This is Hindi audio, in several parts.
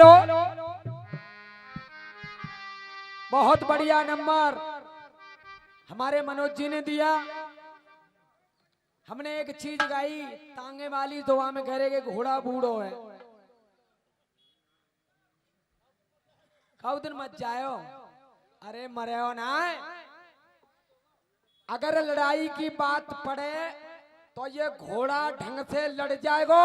हेलो, बहुत बढ़िया नंबर हमारे मनोज जी ने दिया। हमने एक चीज गाई, तांगे वाली दुआ में कह रहे कि घोड़ा बूढ़ो है। कौ दिन मत जायो, अरे मरे ना। अगर लड़ाई की बात पड़े तो ये घोड़ा ढंग से लड़ जाएगा,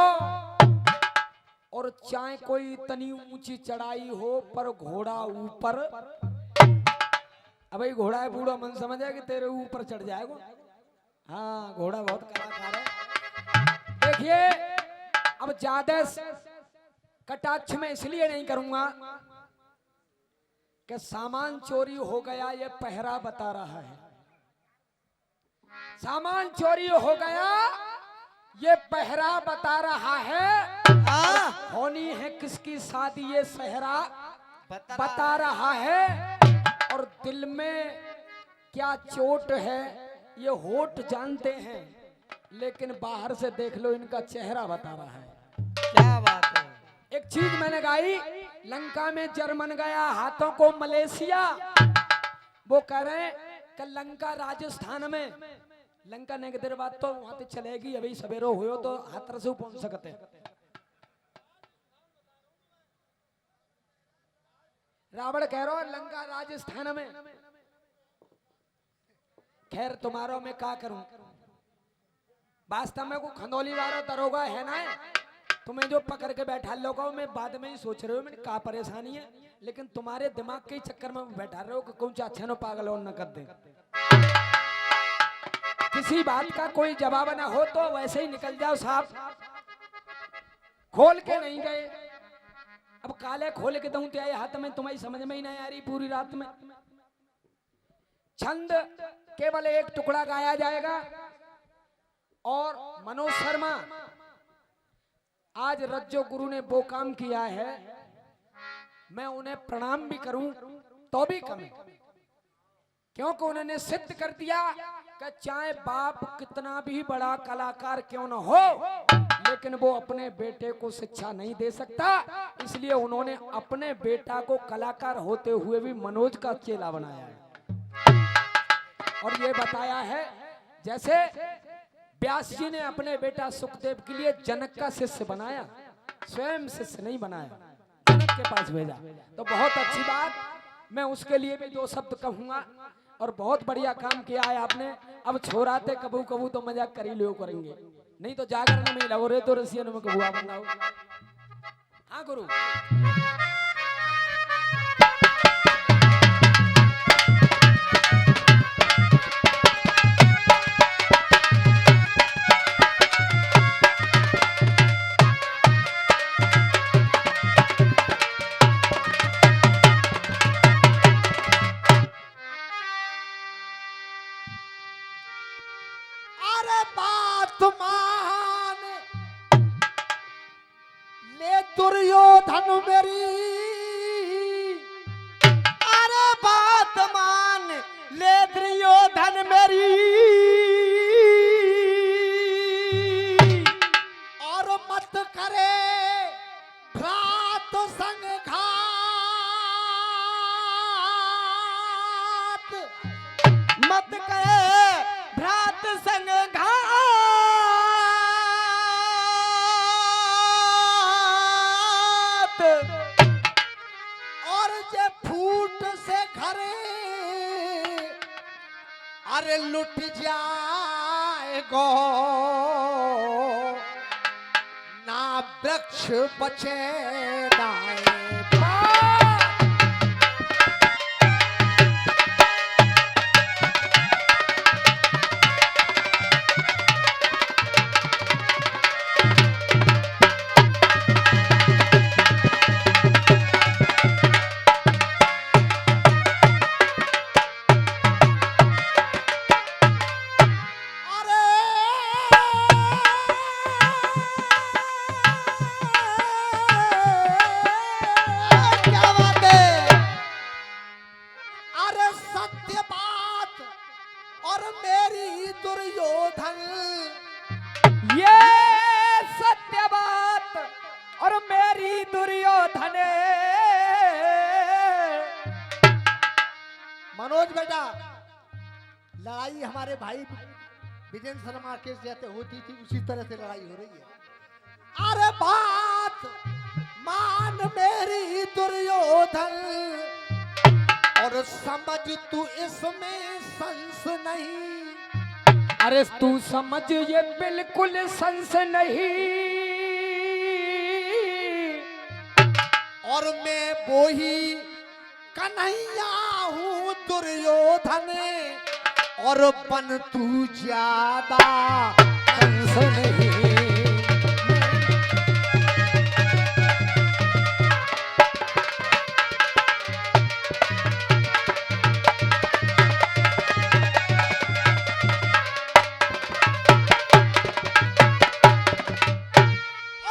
और चाहे कोई इतनी ऊंची चढ़ाई हो पर घोड़ा ऊपर। अब भाई घोड़ा है बूढ़ा, मन समझ है कि तेरे ऊपर चढ़ जाएगा। हाँ, घोड़ा बहुत कलाकार है। देखिए, अब ज्यादा कटाक्ष में इसलिए नहीं करूंगा कि सामान चोरी हो गया, ये पहरा बता रहा है। सामान चोरी हो गया, ये पहरा बता रहा है। होनी है किसकी शादी, ये सहरा बता रहा है। और दिल में क्या चोट है ये होठ जानते हैं, लेकिन बाहर से देख लो इनका चेहरा बता रहा है। क्या बात है। एक चीज मैंने गाई, लंका में जर्मन गया हाथों को मलेशिया। वो कह रहे हैं कि लंका राजस्थान में, लंका ने देर बाद तो वहां तक चलेगी, अभी सवेरो हुए तो हाथर से पहुंच सकते हैं। रावण कह रहा लंका राजस्थान में। खैर तुम्हारो मैं क्या करूं, वास्तव में को खंदौली वाला दरोगा है ना, तुम्हें जो पकड़ के बैठा लोगों में बाद में ही सोच रहे हो मैंने क्या परेशानी है, लेकिन तुम्हारे दिमाग के चक्कर में बैठा रहे हो कि कौन सा अच्छा नो पागल हो न कर दे। किसी बात का कोई जवाब ना हो तो वैसे ही निकल जाओ साहब, खोल के नहीं गए। अब काले खोल के दूं आए हाथ में, तुम्हारी समझ में ही नहीं आ रही पूरी रात में। छंद केवल एक टुकड़ा गाया जाएगा, और मनोज शर्मा आज रज्जो गुरु ने वो काम किया है, मैं उन्हें प्रणाम भी करूं तो भी कम है, क्योंकि उन्होंने सिद्ध कर दिया कि चाहे बाप कितना भी बड़ा कलाकार क्यों न हो, लेकिन वो अपने बेटे को शिक्षा नहीं दे सकता। इसलिए उन्होंने अपने बेटा को कलाकार होते हुए भी मनोज का चेला बनाया है, और ये बताया है जैसे व्यास जी ने अपने बेटा सुखदेव के लिए जनक का शिष्य बनाया, स्वयं शिष्य नहीं बनाया, जनक के पास भेजा। तो बहुत अच्छी बात, मैं उसके लिए भी दो शब्द कहूंगा। और बहुत बढ़िया काम किया है आपने। अब छोराते कबू कबू तो मजाक कर ही लो करेंगे, नहीं तो जागरण में लगो रे तो रसियन में कबूआ बनाओ। हाँ गुरु, दुर्योधन मेरी, अरे बात मान ले दुर्योधन मेरी, और मत करे भ्रात संघात, मत करे भ्रात संघात, अरे लुट जाएगो ना वृक्ष बचे दाए। और मेरी दुर्योधन। मनोज बेटा, लड़ाई हमारे भाई विजेंद्र शर्मा के जैसे होती थी उसी तरह से लड़ाई हो रही है। अरे बात मान मेरी दुर्योधन, और समझ तू इसमें संस नहीं। अरे तू समझ ये बिल्कुल संस नहीं, और मैं वो ही कन्हैया हूँ दुर्योधन, और बन तू ज्यादा कंस नहीं।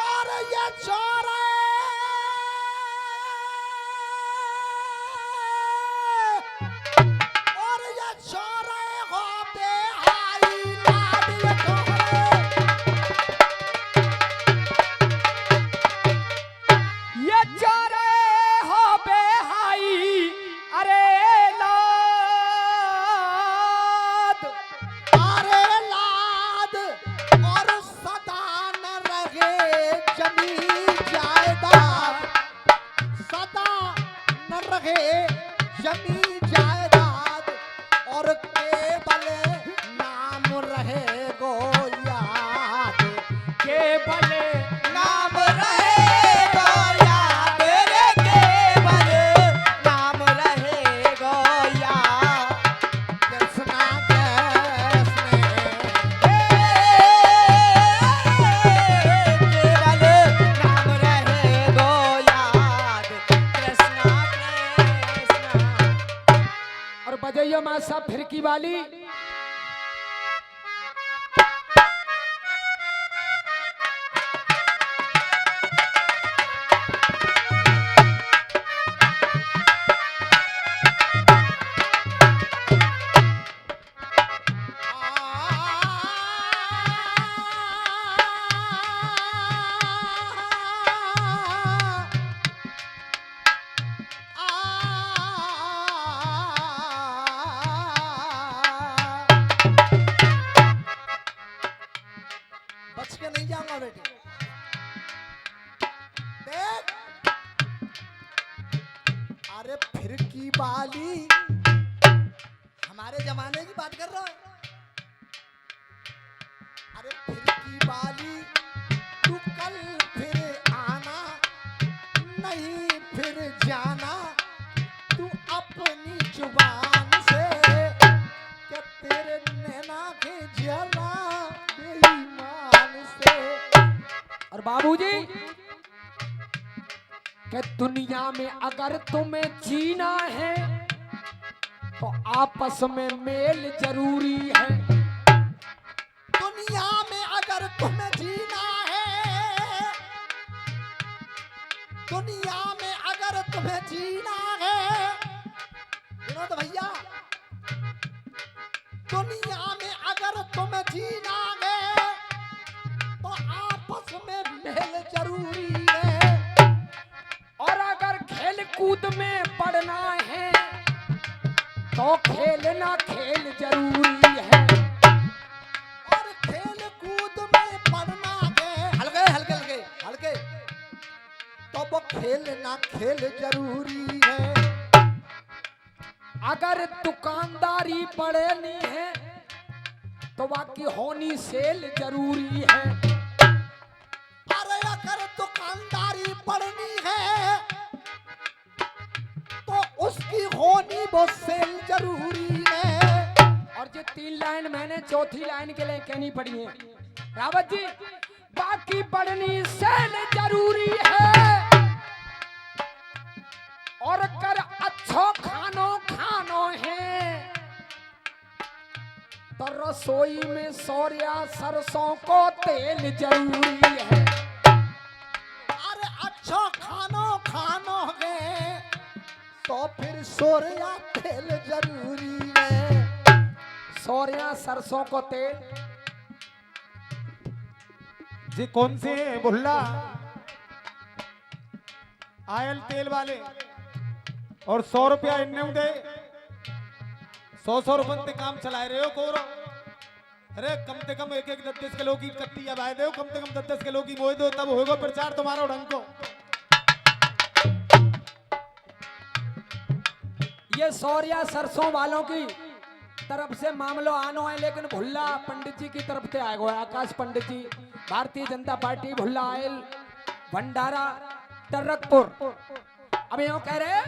और ये चोरे हो बेहाई लाद ये ये चोरे हो बेहाई, अरे लाद। अरे लाद, और सदा न रहे जमीन जायदाद, सदा न रहे जमीन जायदाद, और केवल नाम रहे गो याद। केवल नाम रहे गो याद रे, केवल नाम रहे गो याद। कृष्णा कृष्ण केवल नाम रहे गो याद। कृष्णा कृष्णा। और बजैया माँ साहब फिरकी वाली। बच के नहीं जाऊंगा बेटे। देख, अरे फिरकी वाली हमारे जमाने की बात कर रहा है। अरे फिरकी वाली, तू कल फिर आना, नहीं फिर जाना। तू अपनी जुबान से क्या तेरे नैना के जला बेईमान से। और बाबूजी कि दुनिया में अगर तुम्हें जीना है तो आपस में मेल जरूरी है। दुनिया में अगर तुम्हें जीना है, दुनिया में अगर तुम्हें जीना है, विनोद भैया, दुनिया में अगर तुम्हें जीना है तो आपस में मेल जरूरी है। और अगर खेल कूद में पढ़ना है तो खेलना खेल जरूरी है। और खेल कूद में पढ़ना है, हल्के हल्के हल्के हल्के, तो वो खेलना खेल जरूरी है। अगर दुकानदारी पढ़नी है तो बाकी होनी सेल जरूरी है। अरे अगर दुकानदारी पढ़नी है तो उसकी होनी वो सेल जरूरी है। और जो 3 लाइन मैंने चौथी लाइन के लिए कहनी पड़ी है रावत जी, बाकी पढ़नी सेल जरूरी है। और कर अच्छो खानो खानो है तो रसोई में सौर्या सरसों को तेल जरूरी है। अरे अच्छा खानो खानो है तो फिर सोरिया तेल जरूरी है। सौर्या सरसों को तेल जी कौन से हैं भुल्ला? आयल तेल वाले और 100 रुपया इन्ने दे 100 रुपये ते काम चलाए रहे हो कोरो। अरे कम से कम एक 10 किलो की कट्टी अब आए दो, कम से कम 10 किलो की मोह दो, तब होगा प्रचार तुम्हारा ढंग को। ये सौर्या सरसों वालों की तरफ से मामलो आनो है, लेकिन भुल्ला पंडित जी की तरफ से आएगा। आकाश पंडित जी, भारतीय जनता पार्टी, भुल्ला आयल, भंडारा, टरकपुर। अब यूं कह रहे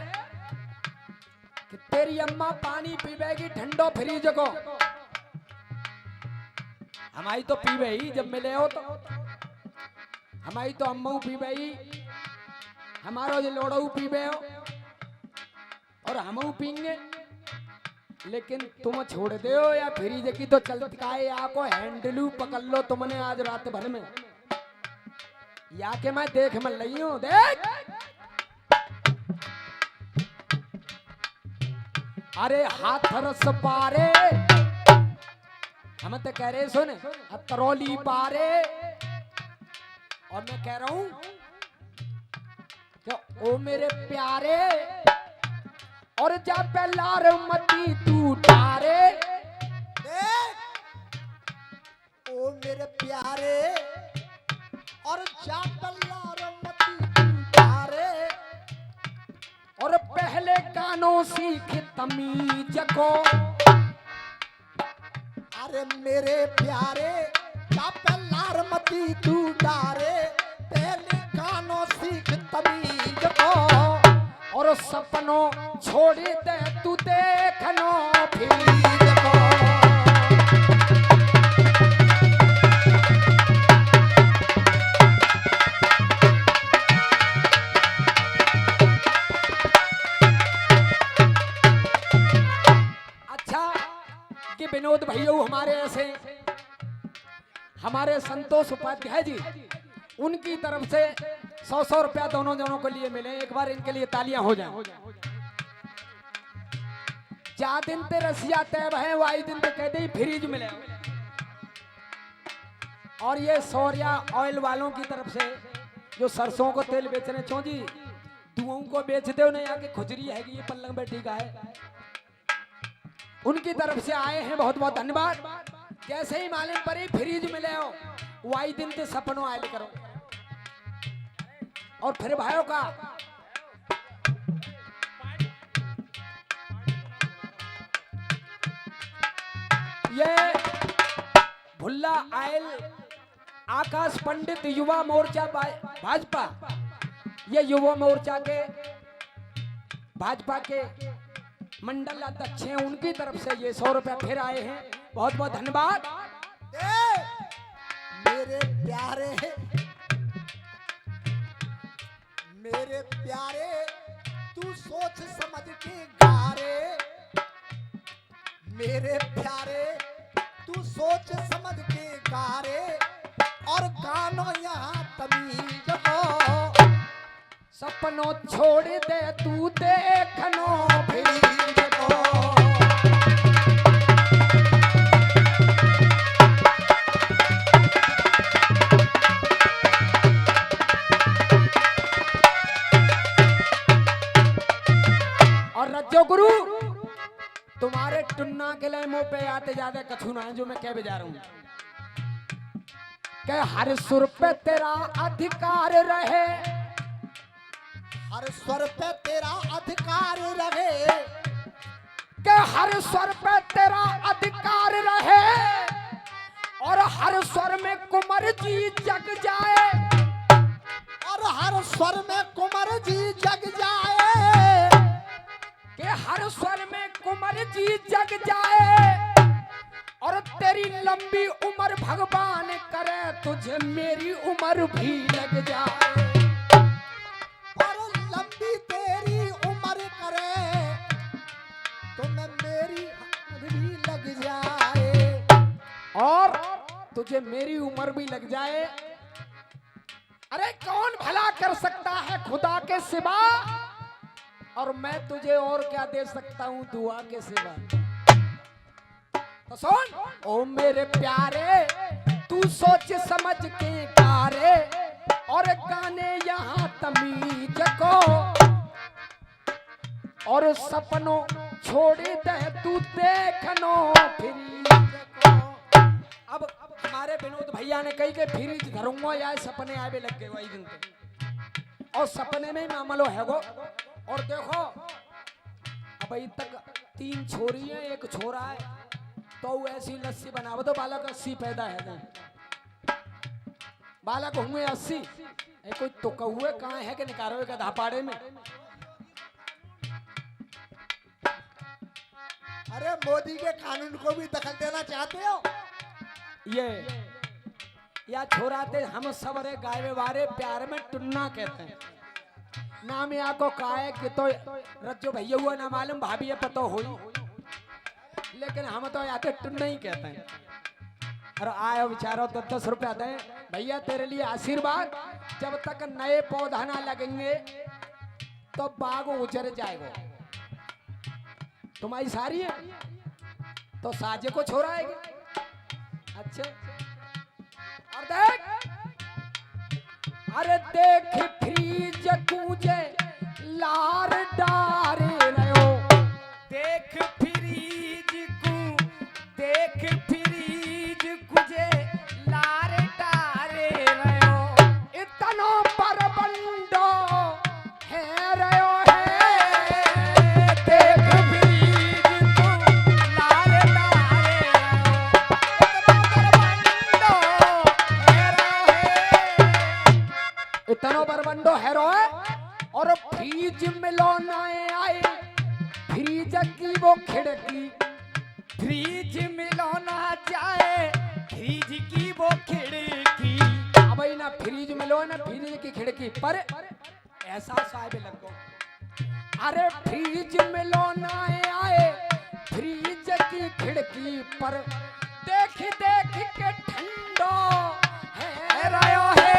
कि तेरी अम्मा पानी पीवेगी ठंडो फ्रीज को। हमारी तो पीवे ही जब मिले हो तो, हमारी तो अम्मा पीवे ही, हमारो जो लोड़ू पीवे हो और हम पीएंगे, लेकिन तुम छोड़ दे हो या फ्रीज की तो चलती काए आको हैंडलू पकड़ लो तुमने आज रात भर में। या के मैं देख मन रही हूं, देख। अरे हाथ रस पारे, हम तो कह रहे सुन तरौली पारे, और मैं कह रहा हूं कि ओ मेरे प्यारे, और जा लार मती तू तारे। ओ मेरे प्यारे, और जा लार मती तू तारे, और पहले गानों सीख तमीज को। अरे मेरे प्यारे, जा लार मती तू तारे, पहले गानों सीख तमीज को। और सपनों छोड़ दे तू देखनो फ्रीज को। अच्छा कि विनोद भैया हमारे ऐसे, हमारे संतोष उपाध्याय जी, उनकी तरफ से 100 रुपया दोनों जनों को लिए मिले। एक बार इनके लिए तालियां हो जाएं। जा दिन ते रसिया तय है, वाई दिन ते कहते ही फ्रीज मिले। और ये सौर्या ऑयल वालों की तरफ से जो सरसों को तेल बेच रहे, चो जी दुआओं को बेचते हो नहीं, आके खुजरी है ये पल्लंग बैठी का है, उनकी तरफ से आए हैं, बहुत बहुत धन्यवाद। जैसे ही मालूम पड़ी फ्रीज मिले हो, वाई दिन ते सपनों आयल करो। और फिर भाइयों का ये भुल्ला आयल आकाश पंडित युवा मोर्चा भाजपा, ये युवा मोर्चा के भाजपा के मंडल अध्यक्ष हैं, उनकी तरफ से ये 100 रुपया फिर आए हैं। बहुत बहुत धन्यवाद। मेरे प्यारे, मेरे प्यारे, तू सोच समझ के गारे। मेरे प्यारे, तू सोच समझ के गारे, और गानो यहाँ तमीज को। सपनों छोड़ दे तू देखनो फ्रीज को। और रज्जो गुरु, तुम्हारे टुन्ना के लिए मुंह पे आते जाते कछु ना है जो मैं कह भी जा रहा हूं, कि हर सुर पे तेरा अधिकार रहे, हर स्वर पे तेरा अधिकार रहे, कि हर स्वर पे तेरा अधिकार रहे, और हर स्वर में कुंवर जी जग जाए, और हर स्वर में कुंवर जी जग जाए, कि हर स्वर में कुंवर जी जग जाए, और तेरी लंबी उम्र भगवान करे, तुझे मेरी उम्र भी लग जाए। और लंबी तेरी उम्र करे, तुम्हें मेरी उम्र भी लग जाए, और तुझे मेरी उम्र भी लग जाए। अरे कौन भला कर सकता है खुदा के सिवा, और मैं तुझे और क्या दे सकता हूं दुआ के सिवा। तो सुन, ओ मेरे प्यारे, तू सोच समझ के कारे, और गाने यहाँ तमीज को और सपनों छोड़ दे तू देखनो फ्रीज को। अब हमारे विनोद भैया ने कही के फ्रीज धरूंगा या सपने आवे लग गए वही दिन पे, और सपने में ही मामलो है वो। और देखो अभी तक 3 छोरी है 1 छोरा है, तो ऐसी लस्सी बनावो तो बालक 80 पैदा है, बालक हुए 80। कोई तो कहुए कहाँ है कि निकारो का धापाड़े में। अरे मोदी के कानून को भी दखल देना चाहते हो? ये या छोराते हम सब रे गायवे वारे प्यार में टुन्ना कहते हैं। नाम या को काहे कि तो रज्जो भैया हुआ ना मालूम भाभी ये पतो हुई, लेकिन हम तो आते टुन्ना ही कहते हैं। और आयो बेचारो 10 रुपया दे भैया तेरे लिए आशीर्वाद, जब तक नए पौधा ना लगेंगे तो बाग उजर जाएगा। तुम्हारी सारी है तो साजे को छोड़ाएगी। अच्छा और देख, अरे देख फ्रीज कूजे लार डारे रहो, देख फ्रीज कुजे लार डारे रहो, इतनो पर बंडो है रहो है, देख फ्रीज को लार डारे रहो, इतनो पर बंडो है रहो है। और फ्रीज मिलो नाए आए फ्रीज की वो खिड़की, फ्रीज मिलो ना जाए फ्रीज की वो खिड़की। अब ना फ्रीज मिलो ना फ्रीज की खिड़की पर ऐसा साहब लगो। अरे फ्रीज मिलो ना आए फ्रीज की खिड़की पर, देख देख के ठंडो है रहो है,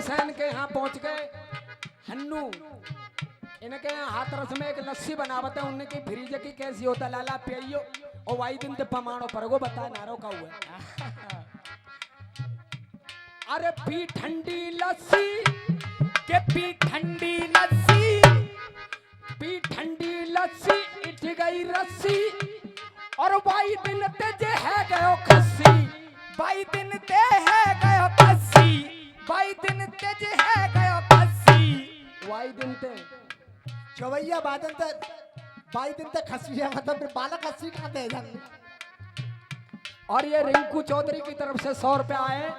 सैन के यहाँ पहुंच गए। हन्नू इनके यहाँ हाथरस में एक लस्सी बनावते हैं, उनकी फ्रीज की कैसी होता लाला पियो और वाई दिन ते पमाणो परगो बता नारो का हुआ। अरे पी ठंडी लस्सी के पी ठंडी लस्सी, पी ठंडी लस्सी इठ गई रस्सी, और वाई दिन ते जे है गयो खस्सी, वाई दिन ते है गयो खस्सी, वाई दिन ते जे है गयो खस्सी, वाई दिन ते चवैया बादन ते वाई दिन ते खस्सी है, मतलब बालक खस्सी खाते हैं। और ये रिंकू चौधरी की तरफ से 100 रुपया आए,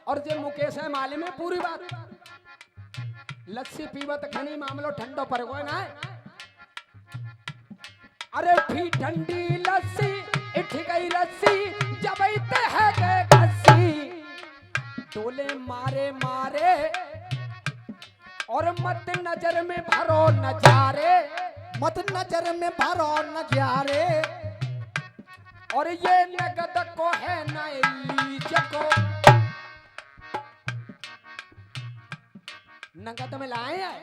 और जो मुकेश है माले में पूरी बात लस्सी पीवत खनी मामलो ठंडो पर गो ना। अरे फी ठंडी लस्सी इठ गई रस्सी, जब इते है गए खस्सी, टोले मारे मारे और मत नजर में भरो नजारे, मत नजर में भरो नजारे, और ये नगद को है ना लीज को, नगद में लाए हैं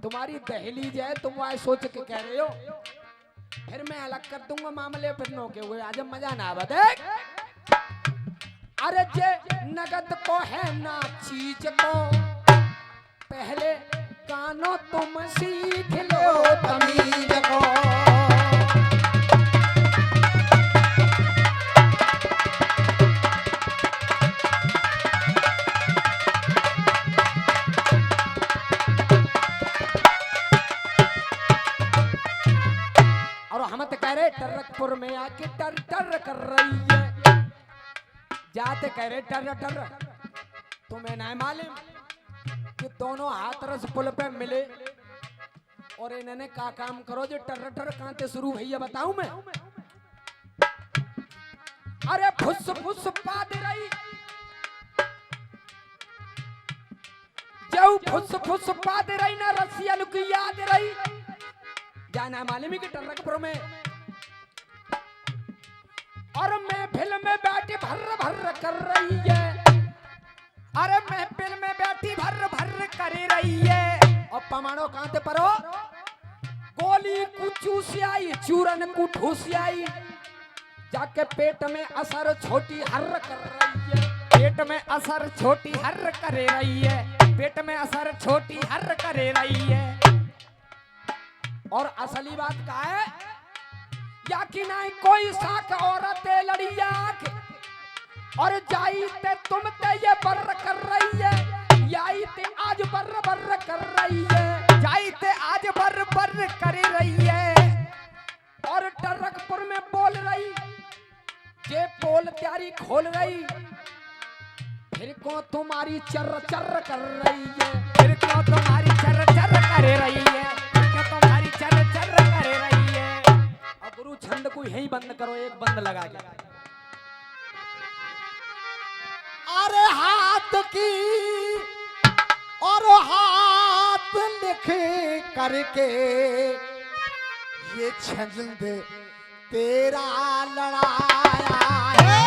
तुम्हारी दहलीज है, तुम वह सोच के कह रहे हो, फिर मैं अलग कर दूंगा मामले फिर नो के हुए आज मजा ना आवा। देख अरे जे नगद को है ना चीज को, पहले कानो तुम सीख लो तमीज को। और हम तो कह रहे टरकपुर में आके टर टर कर रही है, जाते कह रहे टर टर, तुम्हें ना मालूम कि दोनों हाथरस पुल पे मिले, और इन्होंने का काम करो जो टर टर कहां से शुरू भैया बताऊं मैं। अरे फुस फुस पाद रही, जो फुस फुस पाद रही ना रसिया की याद रही, जाना मालूम कि टरकपुर में, और महफिल में बैठी भर्र भर्र कर रही है, अरे महफिल में बैठी भर्र भर्र कर रही मानो कांते परो गोली कु चूसियाई चूरन कु ठूसियाई जाके पेट में असर छोटी हर कर रही है, पेट में असर छोटी हर करे रही है, पेट में असर छोटी हर करे रही है। और असली बात का है या कि नहीं कोई साख औरत लड़िया और जाई ते तुम ते ये बर्र कर रही है, याई ते आज बर्र बर्र कर रही है, जाई ते आज बर्र बर्र कर रही है। और टरकपुर में बोल रही जे पोल त्यारी खोल रही, फिर को तुम्हारी चर्र चर्र कर रही है, फिर को तुम्हारी चर्र चर्र कर रही है, फिर को तुम्हारी चर्र चर्र कर रही है। अब गुरु छंद को यही बंद करो, एक बंद लगा के। अरे हाथ की और हाथ लिख करके ये छंद तेरा लड़ाया है।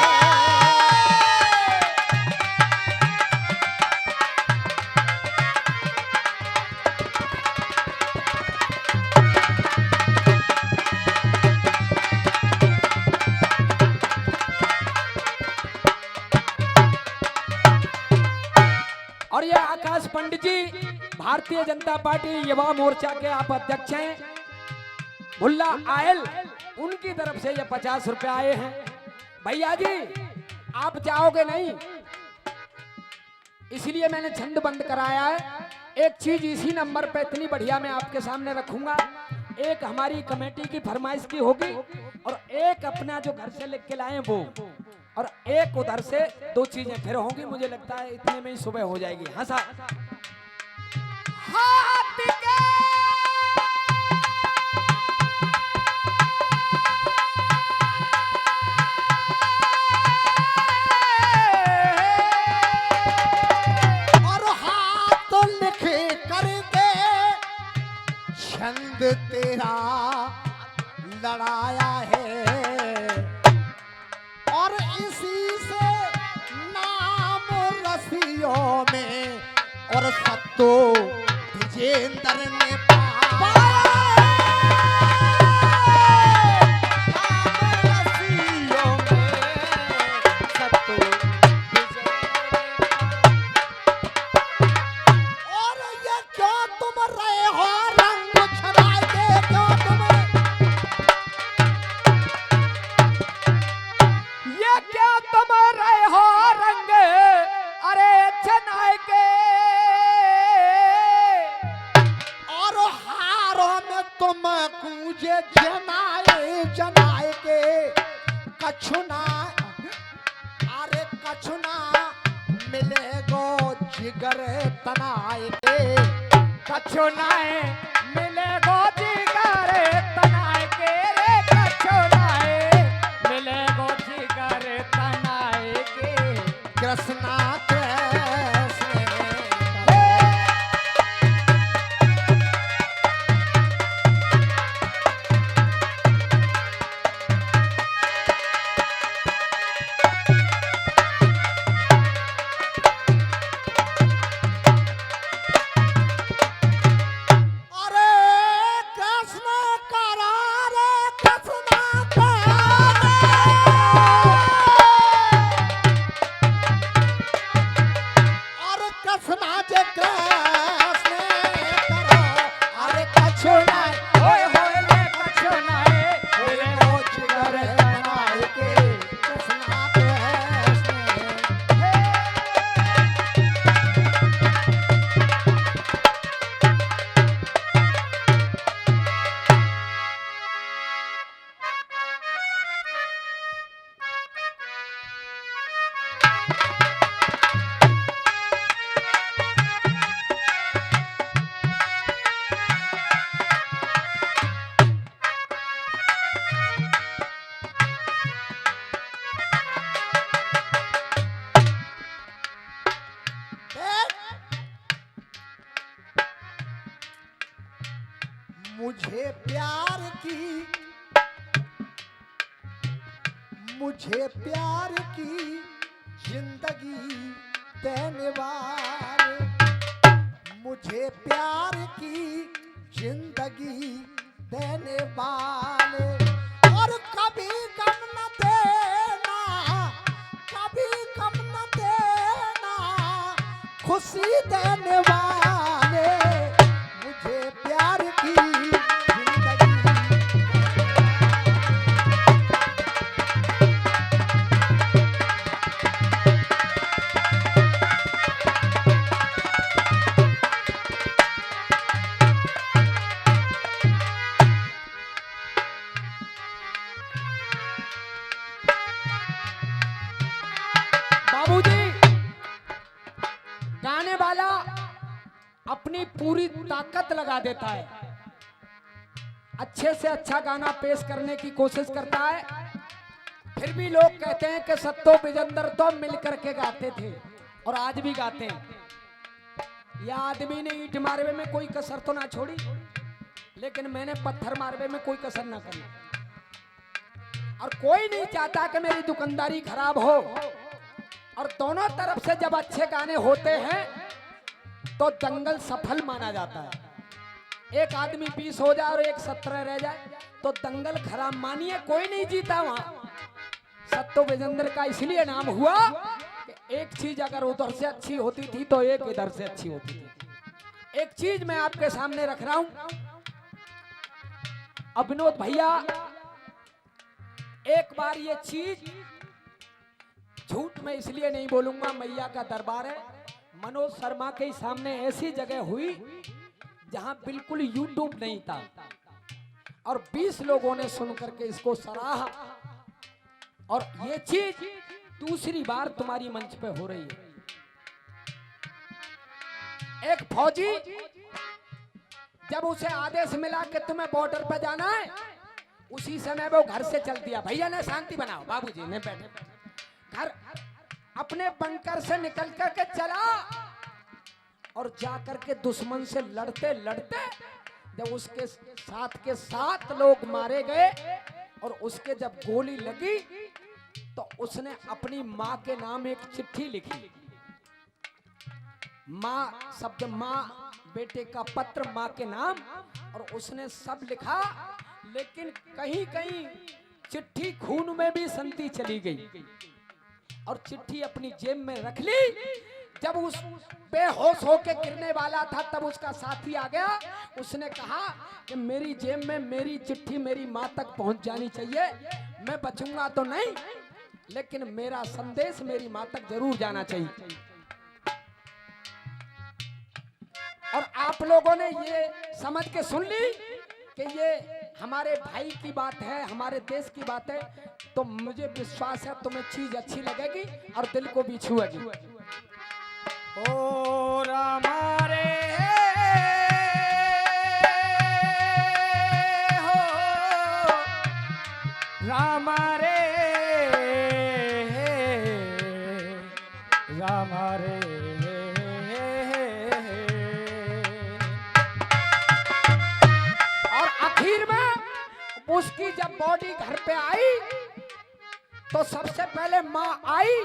और ये आकाश पंडित जी भारतीय जनता पार्टी युवा मोर्चा के आप अध्यक्ष हैं, मुल्ला आयल, उनकी तरफ से ये 50 रुपए आए हैं। भैया जी आप जाओगे नहीं, इसलिए मैंने छंद बंद कराया है। एक चीज इसी नंबर पे इतनी बढ़िया मैं आपके सामने रखूंगा, एक हमारी कमेटी की फरमाइश की होगी और एक अपना जो घर से लिख के लाए वो, और एक उधर से 2 चीजें फिर होंगी। मुझे लगता है इतने में ही सुबह हो जाएगी। हाँ साहब, हाथ के और हाथ लिख करके छंद तेरा लड़ाया है। और इसी से नाम रसियों में और सत्तो विजेंद्र ने पाया। नाम रसियों में सत्तो विजेंद्र। और ये क्यों तुम रहे हो रंग छनाए के, क्यों तुम ये क्या तुम रहे हो रंग अरे छनाए के, और हारों में तुम कूजे जनाए जनाए के। कछुना अरे कछुना मिलेगो जिगर तनाए के। कछुनाए मिलेगो जिगर तनाए के रे, कछुनाए मिलेगो जिगर तनाए के। कृष्णा मुझे प्यार की जिंदगी देने वाले मुझे प्यार की जिंदगी देने वाले, और कभी गम न देना, कभी गम न देना, खुशी देने वाले, मुझे प्यार की जिंदगी। बाबूजी, गाने वाला अपनी पूरी ताकत लगा देता है, अच्छे से अच्छा गाना पेश करने की कोशिश करता है, फिर भी लोग कहते हैं कि सत्तो विजेंद्र तो मिलकर के गाते थे और आज भी गाते हैं। यह आदमी ने ईंट मारवे में कोई कसर तो ना छोड़ी, लेकिन मैंने पत्थर मारवे में कोई कसर ना करी। और कोई नहीं चाहता कि मेरी दुकानदारी खराब हो, और दोनों तरफ से जब अच्छे गाने होते हैं तो दंगल सफल माना जाता है। एक आदमी 20 हो जाए और एक 17 रह जाए तो दंगल खराब मानिए, कोई नहीं जीता वहां। सत्तो विजेंद्र का इसलिए नाम हुआ कि एक चीज अगर उधर से अच्छी होती थी तो एक इधर से अच्छी होती थी। एक चीज मैं आपके सामने रख रहा हूं, अभिनोद भैया, एक बार ये चीज झूठ में इसलिए नहीं बोलूंगा, मैया का दरबार है, मनोज शर्मा के सामने ऐसी जगह हुई जहां बिल्कुल यूट्यूब नहीं था और 20 लोगों ने सुनकर के इसको सराहा। और ये चीज दूसरी बार तुम्हारी मंच पे हो रही है। एक फौजी जब उसे आदेश मिला कि तुम्हें बॉर्डर पे जाना है, उसी समय वो घर से चल दिया। भैया ने शांति बनाओ, बाबूजी ने बैठे घर अपने बंकर से निकल करके चला और जाकर के दुश्मन से लड़ते लड़ते जब उसके साथ के 7 लोग मारे गए और उसके जब गोली लगी तो उसने अपनी माँ के नाम एक चिट्ठी लिखी। माँ शब्द, माँ बेटे का पत्र माँ के नाम, और उसने सब लिखा, लेकिन कहीं कहीं चिट्ठी खून में भी संती चली गई और चिट्ठी अपनी जेब में रख ली। जब उस बेहोश होके गिरने वाला था तब उसका साथी आ गया, उसने कहा कि मेरी जेब में मेरी चिट्ठी मेरी माँ तक पहुंच जानी चाहिए, मैं बचूंगा तो नहीं लेकिन मेरा संदेश मेरी माँ तक जरूर जाना चाहिए। और आप लोगों ने ये समझ के सुन ली कि ये हमारे भाई की बात है, हमारे देश की बात है, तो मुझे विश्वास है तुम्हें चीज अच्छी लगेगी और दिल को भी छुएगी। ओ रामा रे हो, रामा रे, रामा रे। और आखिर में उसकी जब बॉडी घर पे आई तो सबसे पहले माँ आई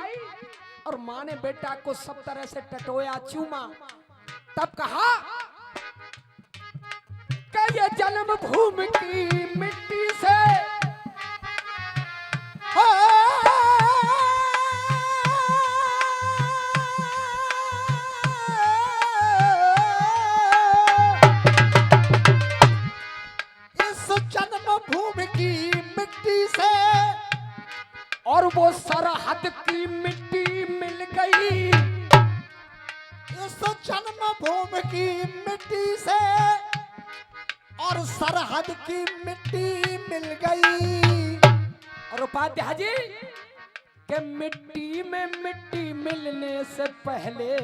और माँ ने बेटा को सब तरह से टटोया, चूमा, तब कहा कि ये जन्म भूमि की मिट्टी से इस जन्म भूमि की मिट्टी से और वो सरहद की मिट्टी मिल गई। इस जन्म भूमि की मिट्टी से और सरहद की मिट्टी मिल गई। और उपाध्याय जी के मिट्टी में मिट्टी मिलने से पहले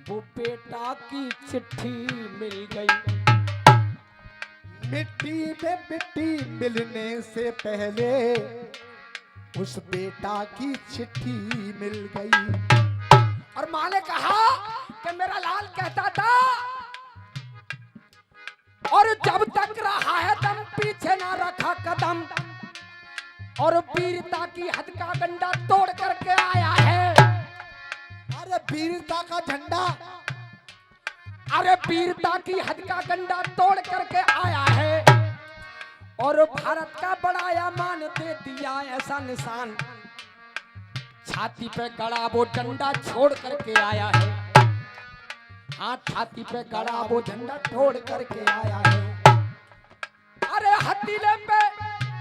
वो बेटा की चिट्ठी मिल गई। मिट्टी में मिट्टी मिलने से पहले उस बेटा की चिट्ठी मिल गई। और माँ ने कहा कि मेरा लाल कहता था और जब तक रहा है दम पीछे ना रखा कदम, और वीरता की हद का डंडा तोड़ करके आया है। अरे वीरता का झंडा अरे वीरता की हद का गंडा तोड़ करके आया है और भारत का बड़ाया मान दे दिया ऐसा निशान। छाती पे गड़ा वो डंडा छोड़ करके आया है, हाँ छाती पे गड़ा वो झंडा छोड़ करके आया है। अरे हथेली पे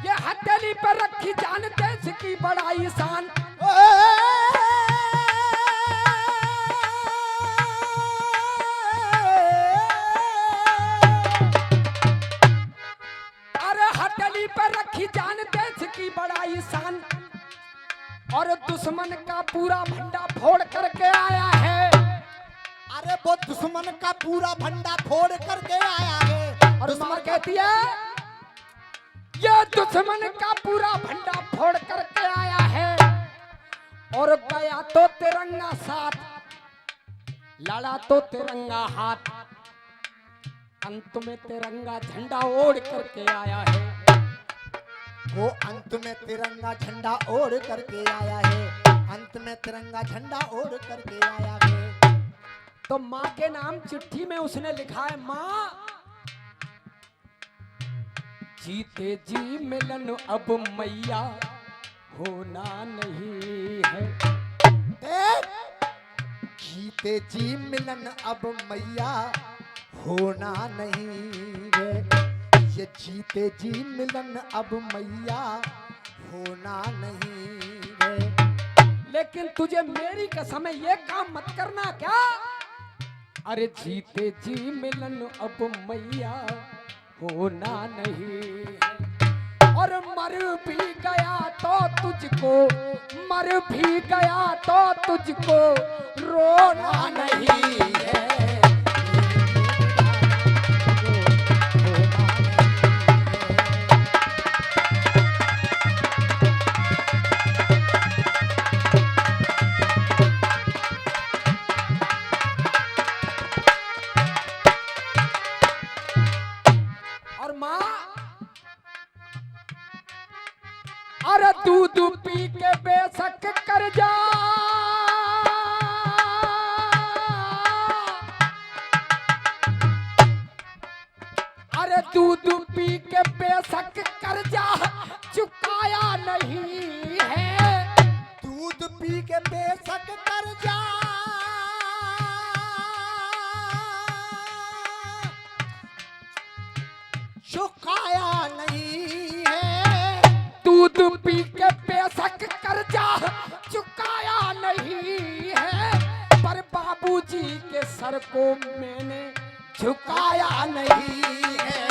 ये हथेली पे रखी जान देश की बड़ाई शान। अरे हथेली पे रखी जान देश की बड़ाई शान और दुश्मन का पूरा भंडा फोड़ करके आया है। अरे वो दुश्मन का पूरा भंडा फोड़ करके आया है। और मां कहती है ये दुश्मन का पूरा भंडा फोड़ करके आया है और गया तो तिरंगा साथ, लड़ा तो तिरंगा हाथ, अंत में तिरंगा झंडा ओढ़ करके आया है। वो अंत में तिरंगा झंडा ओढ़ करके आया है, अंत में तिरंगा झंडा ओढ़ करके आया है। तो माँ के नाम चिट्ठी में उसने लिखा है, माँ जीते जी मिलन अब मैया होना नहीं है। जीते जी मिलन अब मैया होना नहीं है। ये जीते जी मिलन अब मैया होना नहीं है। लेकिन तुझे मेरी कसम है ये काम मत करना क्या। अरे जीते जी मिलन अब मैया होना नहीं है और मर भी गया तो तुझको, मर भी गया तो तुझको रोना नहीं है। और माँ अरे दूध पी के बेशक कर जा, अरे दूध पी के बेशक कर जा चुकाया नहीं है। दूध पी के बेशक कर जा, चुकाया नहीं है। दूध पी के बेशक कर जा चुकाया नहीं है, पर बाबूजी के सर को मैंने झुकाया नहीं है।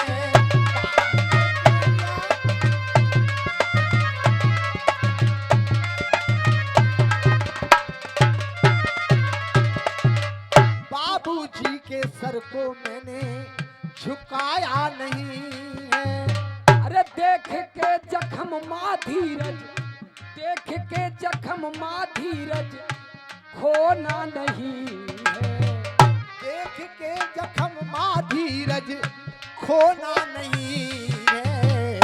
बाबूजी के सर को मैंने झुकाया नहीं है। अरे देख के जख्म माँ धीरज, देख के जख्म माँ धीरज खोना नहीं है। देख के जख्म माँ धीरज खोना नहीं है।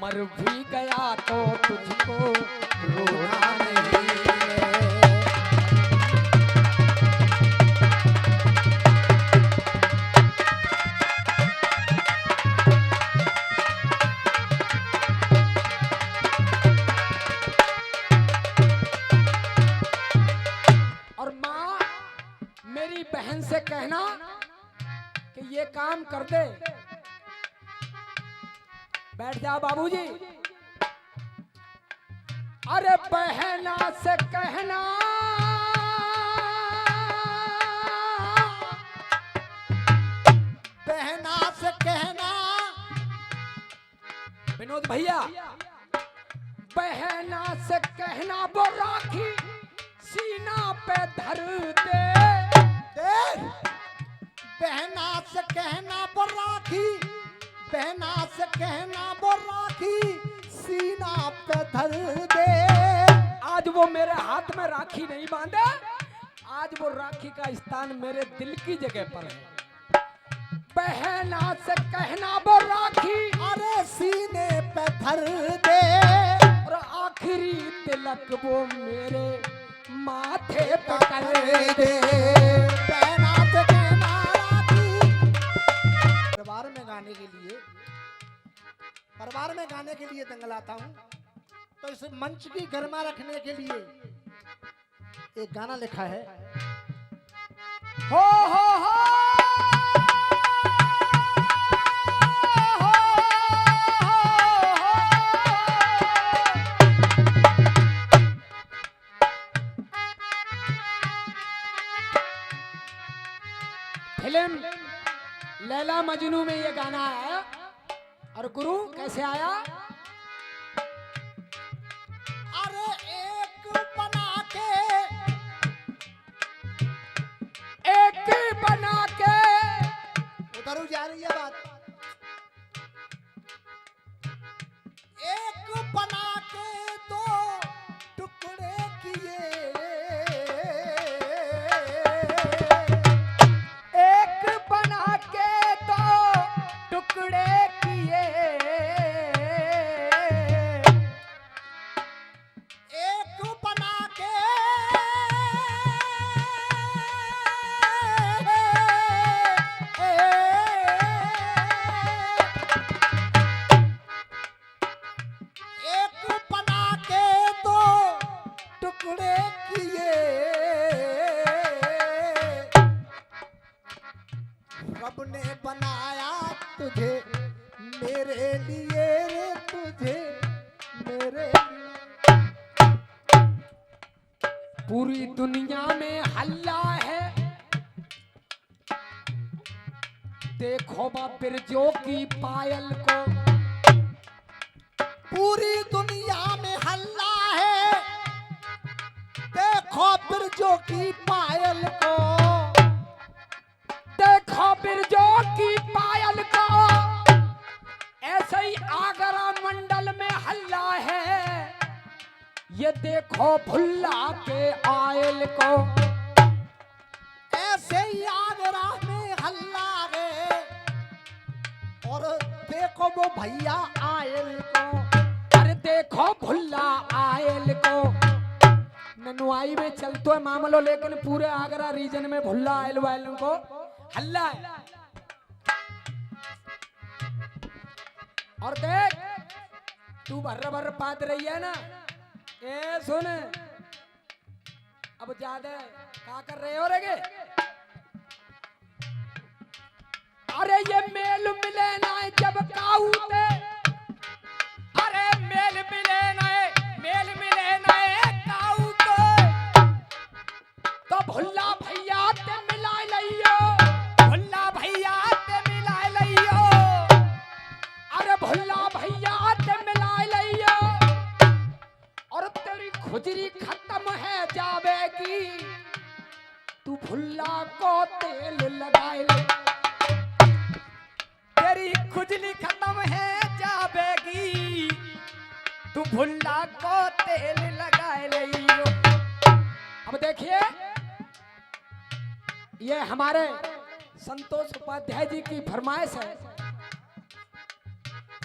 मर भी गया तो तुझको रोना नहीं है। और माँ मेरी बहन से कहना कि ये काम कर दे। बैठ जा बाबूजी। अरे बहना से कहना बहना से कहना विनोद भैया, बहना से कहना वो राखी सीना पे धर दे। बहना से कहना वो राखी, बहना से कहना वो राखी सीना पे धर दे। आज वो मेरे हाथ में राखी नहीं बांधे, आज वो राखी का स्थान मेरे दिल की जगह पर है। बहना से कहना वो राखी अरे सीने पे धर दे। और आखिरी तिलक वो मेरे माथे पे कर दे। बहना से कहना परिवार में गाने के लिए दंगलाता हूँ, तो इस मंच की गरिमा रखने के लिए एक गाना लिखा है। हो हो हो फिल्म लैला मजनू में ये गाना आया। और गुरु कैसे आया? अरे एक बना के उधर जा रही है बात। एक बना के दो टुकड़े किए, एक बना के दो टुकड़े किए, एक बना के एक बना के दो टुकड़े किए, रब ने बनाया तुझे मेरे लिए रे, तुझे मेरे लिए। पूरी दुनिया में हल्ला है, देखो बा बिरजो की पायल को। पूरी दुनिया में हल्ला है, देखो बिरजो की पायल को। देखो बिरजो की पायल को, ऐसे ही आगरा मंडल में हल्ला है, ये देखो भुल्ला के आयल को। ऐसे ही आगरा में हल्ला है, और देखो वो भैया आयल को। अरे देखो भुल्ला आयल को। ननुआई में चलतो है मामलो, लेकिन पूरे आगरा रीजन में भुल्ला आयल वालों को हल्ला है। और देख तू भर्र भर्र पात रही है ना, ए सुन अब ज्यादा क्या कर रहे हो रे? अरे ये मेल मिले ना जब काऊते, अरे मेल मिले ना काऊ को, तो भुल्ला भैया ते मिला लियो, भुल्ला भैया ते मिला लियो, अरे भुल्ला भैया ते मिला लियो। और तेरी खुजरी खत्म है जावेगी, तू भुल्ला को तेल लगाए ले। तेरी खुजली खत्म है जावेगी, तू भुल्ला को तेल लगाए लियो। अब देखिए ये हमारे संतोष उपाध्याय जी की फरमाइश है।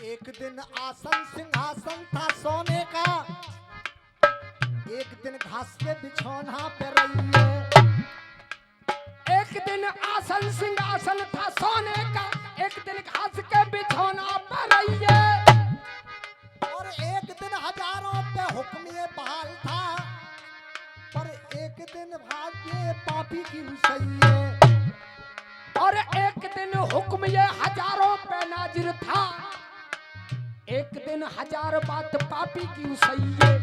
एक दिन आसन सिंहासन था सोने का, एक दिन घास के बिछौना पे रहिए। एक दिन आसन सिंहासन था सोने का, एक दिन घास के बिछौना पर रहिए। और एक दिन हजारों पे हुक्म बहाल था, पर एक दिन भाग्य पापी की उसैये। और एक दिन हुक्म ये हजारों पे नाजिर था, एक दिन हजार बात पापी की उसैये।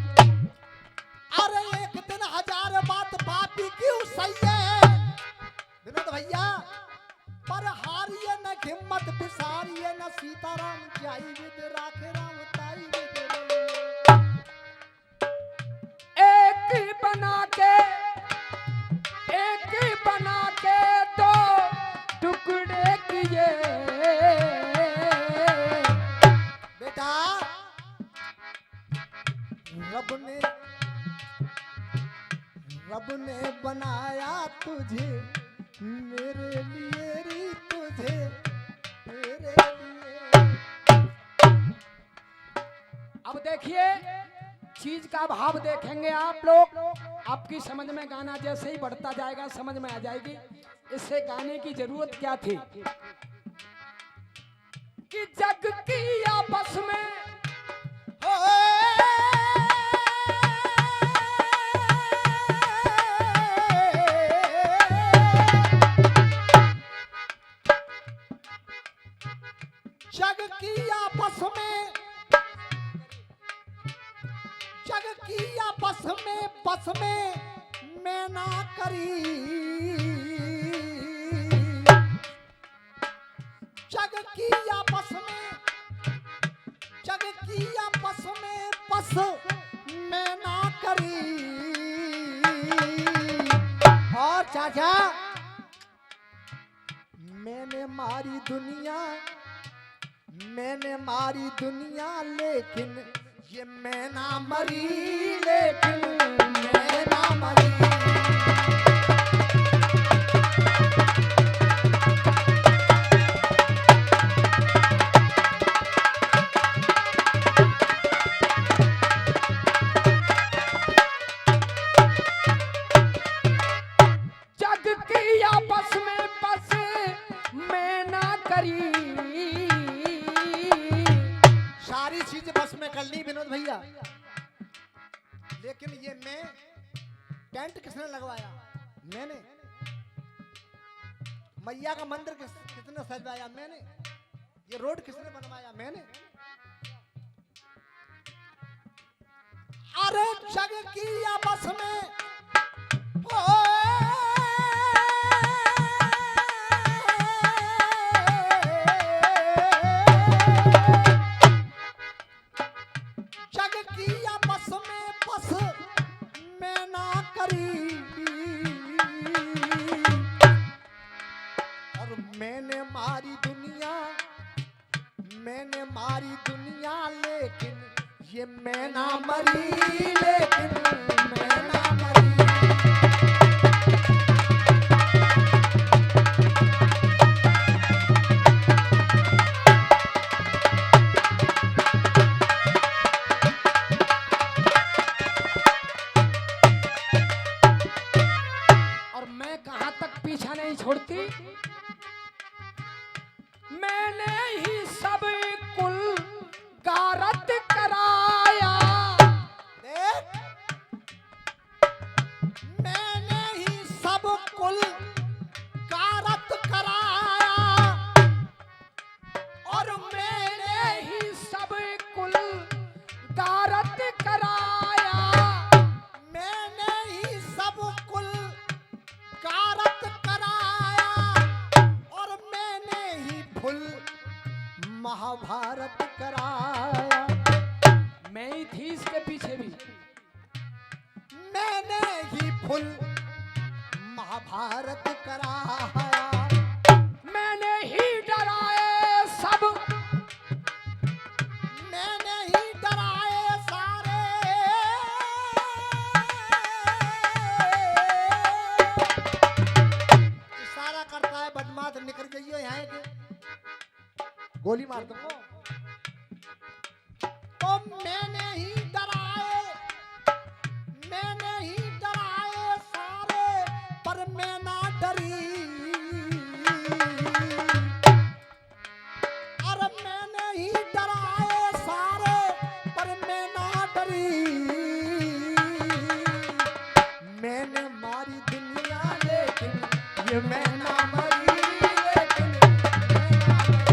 अरे एक दिन हजार बात पापी की उसैये। विनोद भैया, पर हारिए न हिम्मत बिसारिए न, सीताराम जाई विद राखे राम ताई विद। एक बना के दो टुकड़े किए। बेटा रब ने बनाया तुझे मेरे लिए रे, तुझे मेरे लिए। अब देखिए चीज का भाव देखेंगे आप लोग, आपकी समझ में गाना जैसे ही बढ़ता जाएगा समझ में आ जाएगी इससे गाने की जरूरत क्या थी। कि जग की आपस में जग की आपस में, जग की आपस में बस में मैं ना करी, जग की आपस में, जग की आपस में बस मैं ना करी। और चाचा मैंने मारी दुनिया, मैंने मारी दुनिया, लेकिन ये मैं ना मरी, लेकिन मैं ना मरी। जग की आपस में बस मैं ना करी। सारी चीज बस में कर ली विनोद भैया, लेकिन ये मैं, टेंट किसने लगवाया? मैंने। मैया का मंदिर किसने सजवाया? मैंने। ये रोड किसने बनवाया? मैंने। अरे जग की आपस में जग की आपस में बस मैं ना करी, और मैंने मारी दुनिया, मैंने मारी दुनिया, लेकिन ये मैं ना मरी, लेकिन मैं ना मरी। और मैं कहां तक पीछा नहीं छोड़ती। मैंने ही सब कुल गारत कराया, देख, मैंने ही सब कुल कारत कराया, और मैंने ही सब कुल गारत कराया। मैंने ही सब कुल कारत कराया, और मैंने ही फुल महाभारत कराया। मैं ही थी इसके पीछे भी। मैंने ही फुल महाभारत कराया, मैंने ही डराए सब, मैंने ही डराए सारे, इशारा करता है बदमाश, निकल जाइए यहाँ के, गोली मार दो। तो मैंने ही डराए, मैंने ही डराए सारे, पर मैं ना डरी। अरे मैंने ही डराए सारे, पर मैं ना डरी। मैंने मारी दुनिया, लेकिन ये मैं ना मरी, लेकिन मैं ना मरी।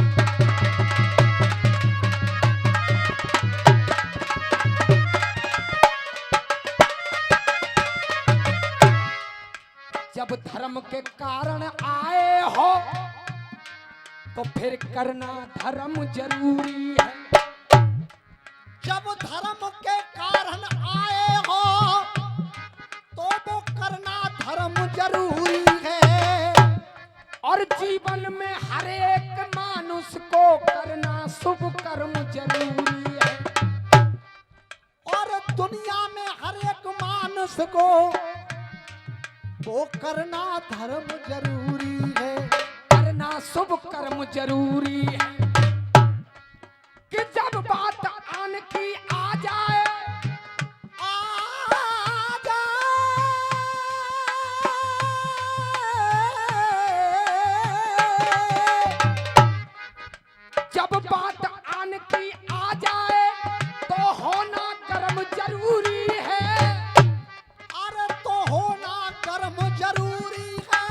जब धर्म के कारण आए हो तो फिर करना धर्म जरूरी है। जब धर्म के कारण आए हो तो वो करना धर्म जरूरी है, और जीवन में हर एक मानुष को करना शुभ कर्म जरूरी है। और दुनिया में हर एक मानुष को वो करना धर्म जरूरी है, करना शुभ कर्म जरूरी है। कि जब बात आन की आ जाए, आ जाए, जब जरूरी है।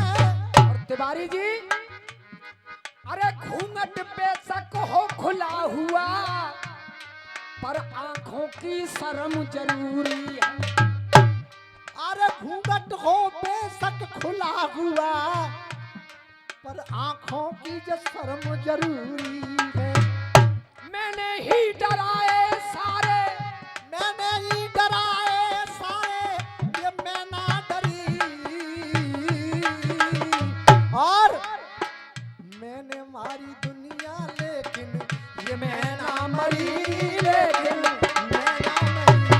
और तिवारी जी, अरे घूंघट बेशक हो खुला हुआ, पर आंखों की शर्म जरूरी है। अरे घूंघट हो बेशक खुला हुआ, पर आंखों की जो शर्म जरूरी है। मैंने ही डराए सारे, मैंने ही डराए सारे, ये मैं ना डरी। और मैंने मारी दुनिया लेकिन ये मैं ना मरी, लेकिन मैं ना मरी।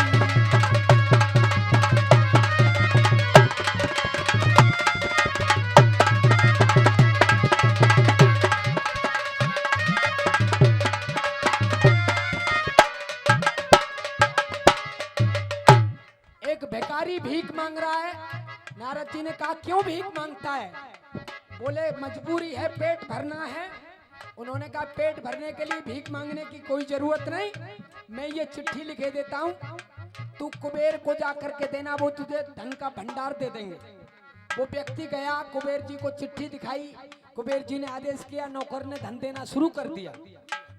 एक भिखारी भीख मांग रहा है। नारद जी ने कहा क्यों भीख मांगता है? बोले मजबूरी है, पेट भरना है। उन्होंने कहा पेट भरने के लिए भीख मांगने की कोई जरूरत नहीं, मैं ये चिट्ठी लिखे देता हूँ, तू कुबेर को जाकर के देना, वो तुझे धन का भंडार दे देंगे। वो व्यक्ति गया, कुबेर जी को चिट्ठी दिखाई। कुबेर जी ने आदेश किया, नौकर ने धन देना शुरू कर दिया।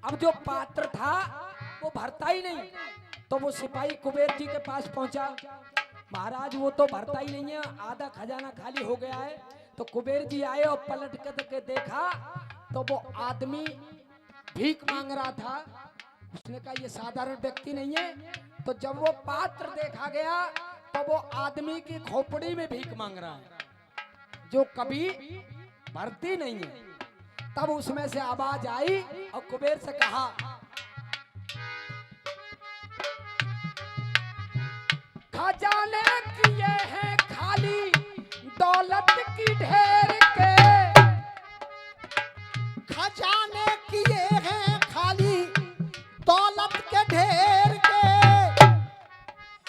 अब जो पात्र था वो भरता ही नहीं, तो वो सिपाही कुबेर जी के पास पहुंचा। महाराज वो तो भरता ही नहीं है, आधा खजाना खाली हो गया है। तो कुबेर जी आए और पलट करके देखा तो वो आदमी भीख मांग रहा था। उसने कहा ये साधारण व्यक्ति नहीं है। तो जब वो पात्र देखा गया तो वो आदमी की खोपड़ी में भीख मांग रहा है, जो कभी भरती नहीं है। तब उसमें से आवाज आई और कुबेर से कहा, खजाने किए हैं खाली, दौलत की ढेर के। खजाने किए हैं खाली, दौलत के ढेर के।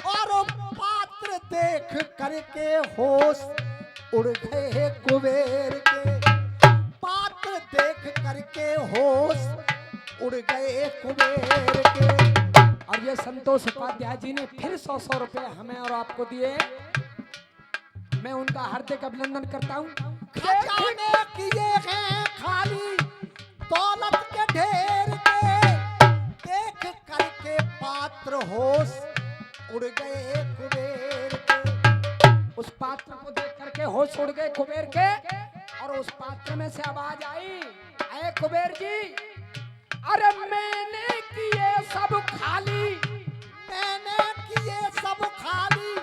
और वो पात्र देख करके होश उड़ गए कुबेर के। पात्र देख करके होश उड़ गए कुबेर के। और ये संतोष उपाध्याय जी ने फिर 100-100 रुपए हमें और आपको दिए। मैं उनका हार्दिक अभिनंदन करता हूँ। खजाने किए हैं खाली, दौलत के ढेर के। देख करके पात्र होश उड़ गए कुबेर के। उस पात्र को देख करके होश उड़ गए कुबेर के। और उस पात्र में से आवाज आई, अरे कुबेर जी, अरे मैंने किए सब खाली, मैंने किए सब खाली,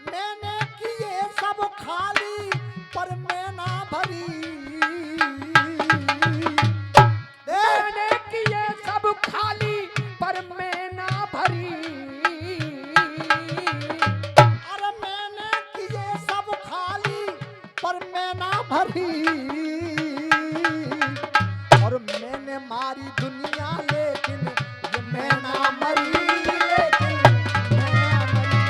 मैंने किए सब खाली, पर मैं ना भरी। मैंने किए सब खाली, पर मैं ना भरी। अरे मैंने किए सब खाली, पर मैं ना भरी। और मैंने मारी दुनिया लेकिन ये मैं ना मरी, लेकिन मैं ना मरी।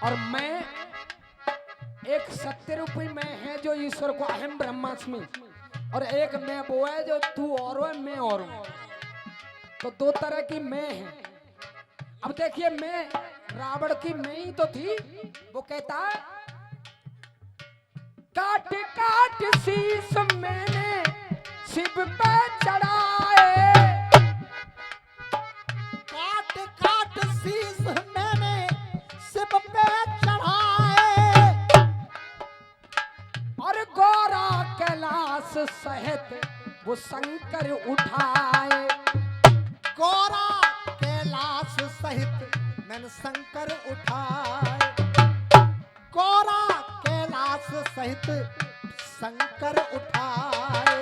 और मैं एक सत्य रूपी मैं है जो ईश्वर को अहम ब्रह्मास्मि, और एक मैं वो है जो तू और है मैं और हूं। तो दो तरह की मैं है। अब देखिए, मैं रावण की मैं ही तो थी। वो कहता है, काट काट शीश मैंने शिव पे चढ़ाए। काट काट शीश मैंने शिव पे चढ़ाए। और गौरा कैलाश सहित वो शंकर उठाए। गौरा कैलाश सहित मैंने शंकर उठाए। गौरा कैलाश सहित शंकर उठाए।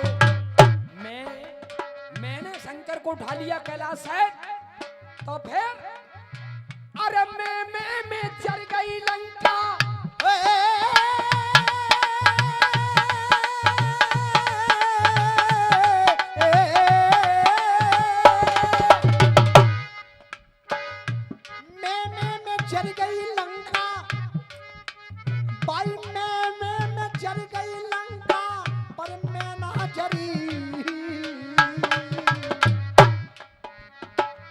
मैंने शंकर को उठा लिया कैलाश है। तो फिर अरे मैं चढ़ गई लंका। मैं चढ़ गई लंका। भाई मैं जल गई लंका पर मैं ना जरी।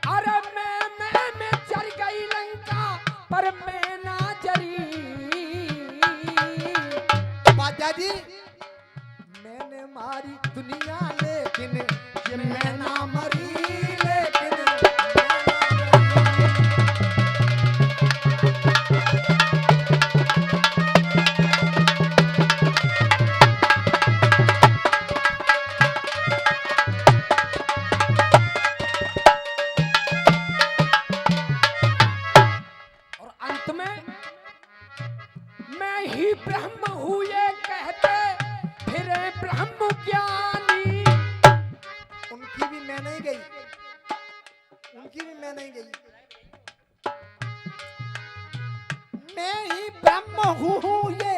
अरे मैं जल गई लंका पर मैं ना जरी। बाजा जी मैंने मारी दुनिया लेकिन ये मैं ना मरी, लेकिन मैं ना और अंत में मैं ही ब्रह्म हूँ ये कहते फिरे ब्रह्म ज्ञानी। उनकी भी मैं नहीं गई, उनकी भी मैं नहीं गई। मैं ही ब्रह्म हूँ ये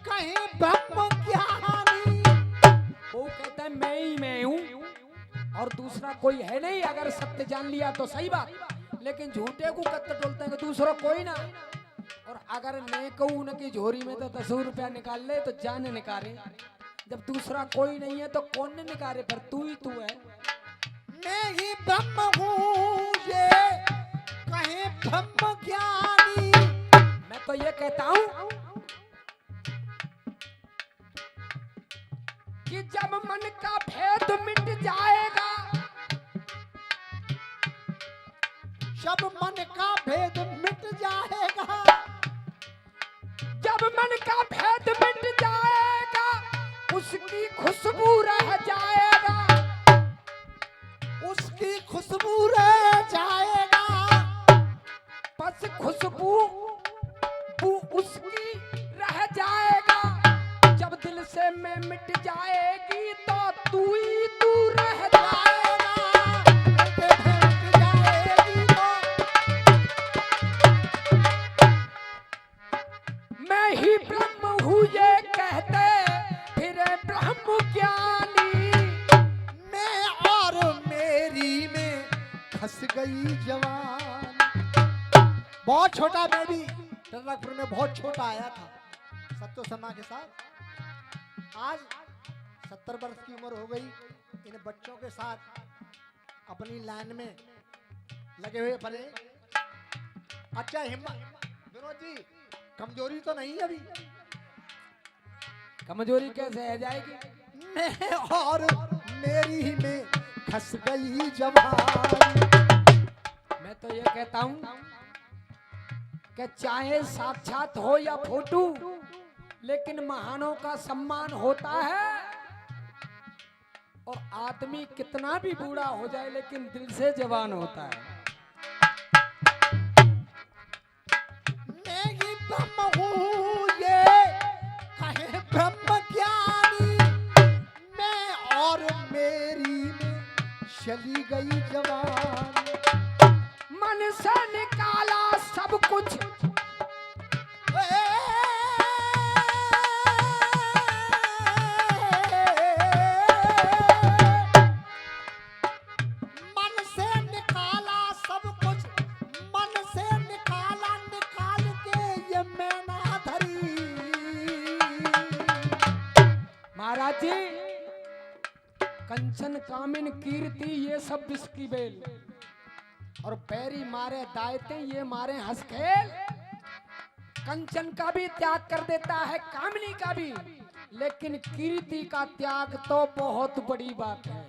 कहीं ब्रह्म ज्ञानी। वो कहता है मैं हूँ और दूसरा कोई है नहीं। अगर सत्य जान लिया तो सही बात, लेकिन झूठे को कत्ते टोलते हैं कि दूसरा कोई ना। और अगर मैं कहूँ उनकी झोरी में तो 10 रुपया निकाल ले तो जान निकाले। जब दूसरा कोई नहीं है तो कौन ने निकाले, पर तू ही तू है। मैं ही ब्रह्म हूँ ये कहीं ब्रह्म ज्ञानी। मैं तो ये कहता हूँ कि जब मन का भेद मिट जाएगा, जब मन का भेद मिट जाएगा, जब मन का भेद मिट जाएगा, उसकी खुशबू रह जाएगा, उसकी खुशबू रह जाएगा। बस खुशबू उसकी रह जाएगा। जब दिल से मैं मिट जाएगी तो तू ही तू रह जाएगा। मिट जाएगी तो मैं ही ब्रह्म हूँ ये कहते फिर ब्रह्म ज्ञानी। मैं और मेरी में फंस गई जवान। बहुत छोटा मैं भी टनकपुर में बहुत छोटा आया था सत्यो समा के साथ। आज 70 वर्ष की उम्र हो गई। इन बच्चों के साथ अपनी लाइन में लगे हुए पड़े। अच्छा हिम्मत विनोद जी, कमजोरी तो नहीं अभी? कमजोरी कैसे है जाएगी? मैं और मेरी में फंस गई जवान। मैं तो ये कहता हूँ कि चाहे साक्षात हो या फोटो, लेकिन महानों का सम्मान होता है। और आदमी कितना भी बूढ़ा हो जाए लेकिन दिल से जवान होता है। मैं ही ब्रह्म हूँ ये कहे ब्रह्म ज्ञानी। मैं और मेरी में चली गई जवान। मन से निकाला सब कुछ, मन से निकाला सब कुछ, मन से निकाला निकाल के ये मैना धरी। महाराज जी, कंचन कामिन कीर्ति ये सब विस्की बेल, और पैरी मारे दायते ये मारे हंस खेल। कंचन का भी त्याग कर देता है, कामिनी का भी, लेकिन कीर्ति का त्याग तो बहुत बड़ी बात है।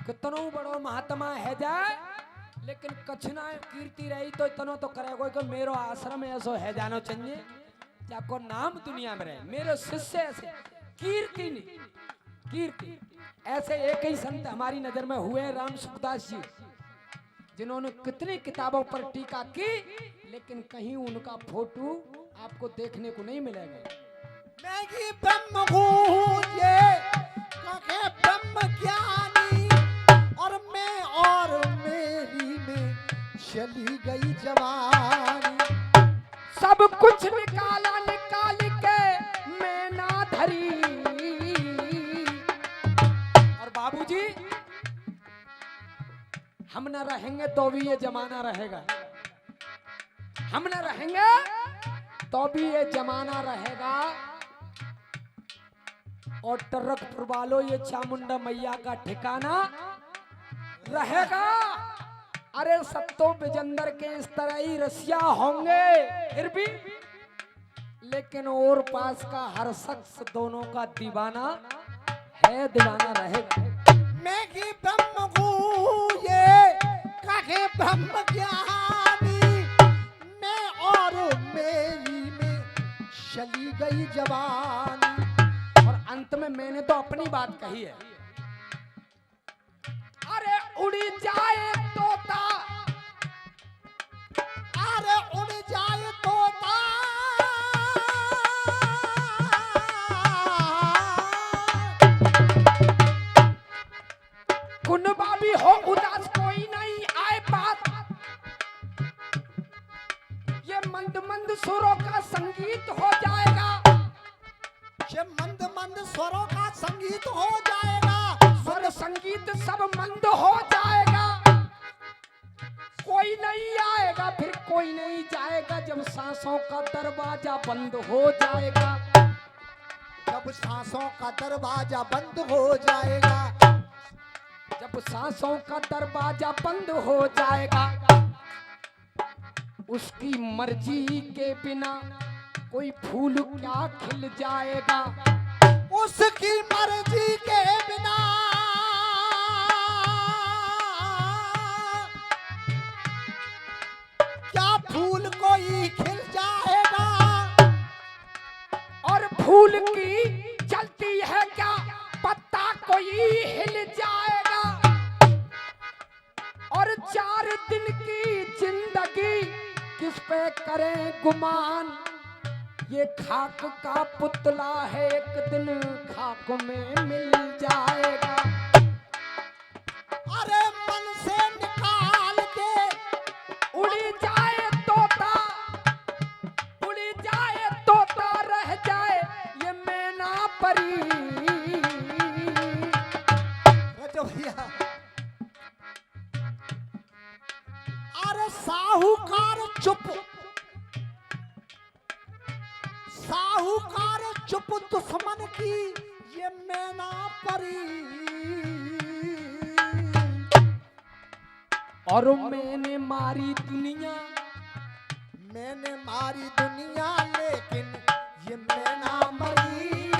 कितनो बड़ो महात्मा है जाए, लेकिन कछना कीर्ति रही तो इतनो तो करेगो कि मेरो आश्रम ऐसो है जानो चाहिए आपको नाम दुनिया में रहे। मेरे शिष्य ऐसे कीर्ति नहीं, कीर्ति ऐसे एक ही संत हमारी नजर में हुए, राम सुखदास जी, जिन्होंने कितनी किताबों पर टीका की, लेकिन कहीं उनका फोटो आपको देखने को नहीं मिलेगा। मैं ही ब्रह्म हूँ ये कहे ब्रह्म ज्ञानी। और मैं और मेरी में चली गई जवानी। सब कुछ निकाला निकाल के मैं ना धरी। और बाबूजी, हम न रहेंगे तो भी ये जमाना रहेगा, हम न रहेंगे तो भी ये जमाना रहेगा। और टरकपुर वालों, ये चामुंडा मैया का ठिकाना रहेगा। अरे सत्तो विजेंदर के इस तरह ही रसिया होंगे फिर भी, लेकिन और पास का हर शख्स दोनों का दीवाना है, दीवाना रहेगा। मैं की ब्रह्म को ये काहे ब्रह्म ज्ञानी, मैं और मेरी में चली गई जवानी। और अंत में मैंने तो अपनी बात कही है। अरे उड़ी जाए तोता, अरे उड़ जाए तोता, कुनबा भी हो उदास कोई नहीं आए बात, ये मंद मंद सुरों का संगीत हो जाएगा। ये मंद मंद स्वरों का संगीत हो जाएगा। स्वर संगीत सब मंद हो जाएगा। कोई नहीं आएगा फिर कोई नहीं जाएगा, जब सांसों का दरवाजा बंद हो जाएगा। जब सांसों का दरवाजा बंद हो जाएगा, जब सांसों का दरवाजा बंद हो जाएगा, उसकी मर्जी के बिना कोई फूल क्या खिल जाएगा। उसकी मर्जी के बिना क्या फूल कोई खिल जाएगा। और फूल की चलती है क्या पत्ता कोई हिल जाएगा। और 4 दिन की जिंदगी किस पे करें गुमान, ये खाक का पुतला है एक दिन खाक में मिल जाएगा। अरे मन से निकाल के उड़ी जाए तोता, उड़ी जाए तोता, रह जाए ये मैना परी। रजो भैया, अरे साहूकार चुप, साहूकार चुप, दुश्मन की ये मैना परी। और मैंने मारी दुनिया, मैंने मारी दुनिया लेकिन ये मैना मरी।